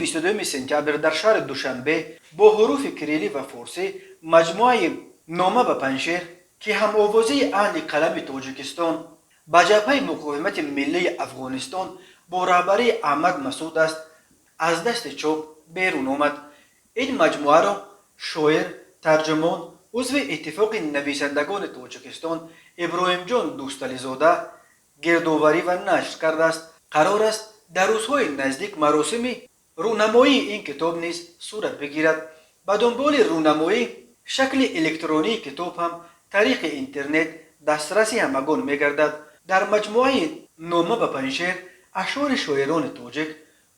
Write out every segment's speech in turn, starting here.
22 سپتامبر در شهر دوشنبه با حروف کریلی و فارسی مجموعه نامه به پنشیر که هم آوازه اهل قلم تاجیکستان به جبهه مقاومت ملی افغانستان با رهبری احمد مسعود است از دست چاپ بیرون آمد. این مجموعه را شاعر، ترجمان، عضو اتفاق نویسندگان تاجیکستان ابراهیم جان دوستالیزاده گردآوری و نشر کرده است. قرار است در روزهای نزدیک مراسم رونمایی این کتاب نیز صورت بگیرد. به دنبال رونمایی شکل الکترونی کتاب هم طریق اینترنت دسترسی همگان می‌گردد. در مجموعه نامه به پنشیر اشعار شاعران تاجیک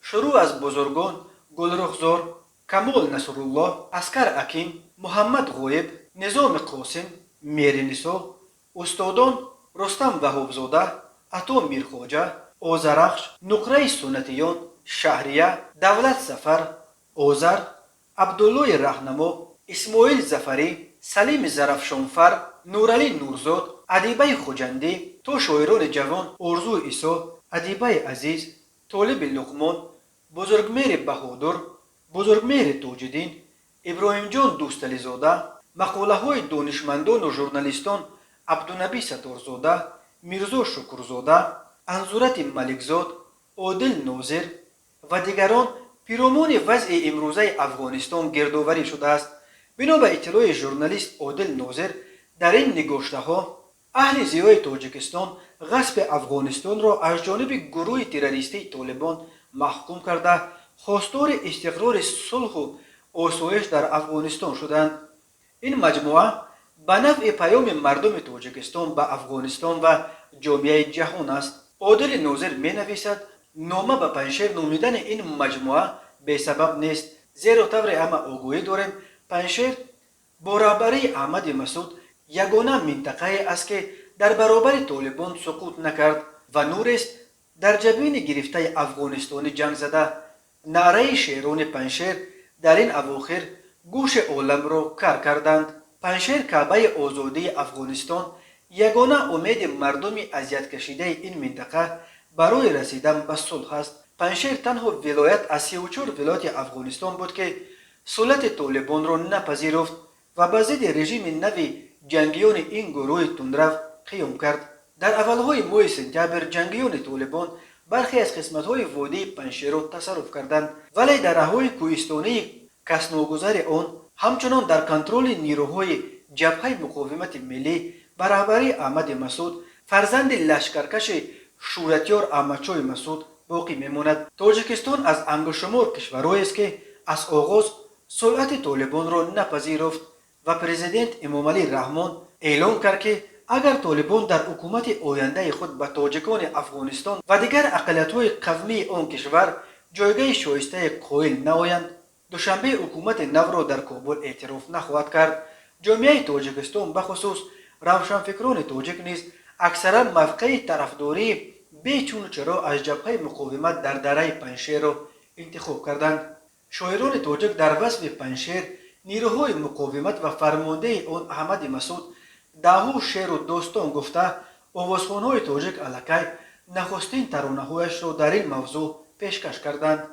شروع از بزرگان گلرخزار، کمال نصرالله، اسکر حکیم، محمد غایب، نظام قاسم، میرنسا، استادان رستم وهابزاده، عطا میرخواجه، آذرخش، نقره سنتیان، شهریه، دولت سفر، آذر، عبدالله رهنما، اسماعیل ظفری، سلیم زرفشانفر، نورعلی نورزاد، ادیبه خوجندی تا شاعران جوان آرزو عیسی، ادیبه عزیز، طالب لقمان، بزرگمهر بهادر، بزرگمهر تاج‌الدین، ابراهیم جان دوستالیزاده، مقاله های دانشمندان و ژورنالیستان عبدالنبی ستارزاده، میرزا شکرزاده، انظورت ملکزاد، عادل ناظر و دیگران پیرامون وضع امروزه افغانستان گردآوری شده است. بنا به اطلاع ژورنالیست عادل ناظر در این نگاشته ها اهل زیای تاجیکستان غصب افغانستان را از جانب گروه تروریستی طالبان محکوم کرده خواستار استقرار صلح و آسایش در افغانستان شدند. این مجموعه به نفع پیام مردم تاجیکستان به افغانستان و جامعه جهان است. عادل ناظر می نویسد نامه به پنشیر نامیدن این مجموعه به سبب نیست، زیرا طور همه آگاهی داریم پنشیر با رهبری احمد مسعود یگانه منطقه است که در برابر طالبان سقوط نکرد و نور است در جبین گرفته افغانستان جنگ زده. نعره شعران پنشیر در این اواخر گوش عالم را کر کردند. پنشیر کعبه آزادی افغانستان یگانه امید مردم اذیت کشیده این منطقه برای رسیدن به صلح است. پنشیر تنها ولایت از 34 ولایت افغانستان بود که سلطه طالبان را نپذیرفت و به ضد رژیم نوی جنگیان این گروه تندرو قیام کرد. در اولهای ماه سپتامبر جنگیان طالبان برخی از قسمت‌های وادی پنشیر را تصرف کردند، ولی در رههای کوهستانی کسناگذر آن همچنان در کنترل نیروهای جبهه مقاومت ملی به رهبری احمد مسعود فرزند لشکرکش شورتیار احمدشاه مسعود باقی میماند. تاجیکستان از انگشتشمار کشورهایی است که از آغاز سلطه طالبان را نپذیرفت و پرزیدنت امامعلی رحمان اعلام کرد که اگر طالبان در حکومت آینده خود به تاجیکان افغانستان و دیگر اقلیت‌های قومی آن کشور جایگاه شایسته قائل نمایند، دوشنبه حکومت نو را در کابل اعتراف نخواهد کرد. جامعه تاجیکستان بخصوص روشنفکران تاجیک نیز اکثرا موقع طرفداری بیچون چرا از جبهه مقاومت در دره پنشیر را انتخاب کردند. شاعران تاجیک در وصف پنشیر نیروهای مقاومت و فرمانده آن احمد مسعود دهها شعر و داستان گفته آوازخوان‌های تاجیک الکی نخستین ترانه‌هایش را در این موضوع پیشکش کردند.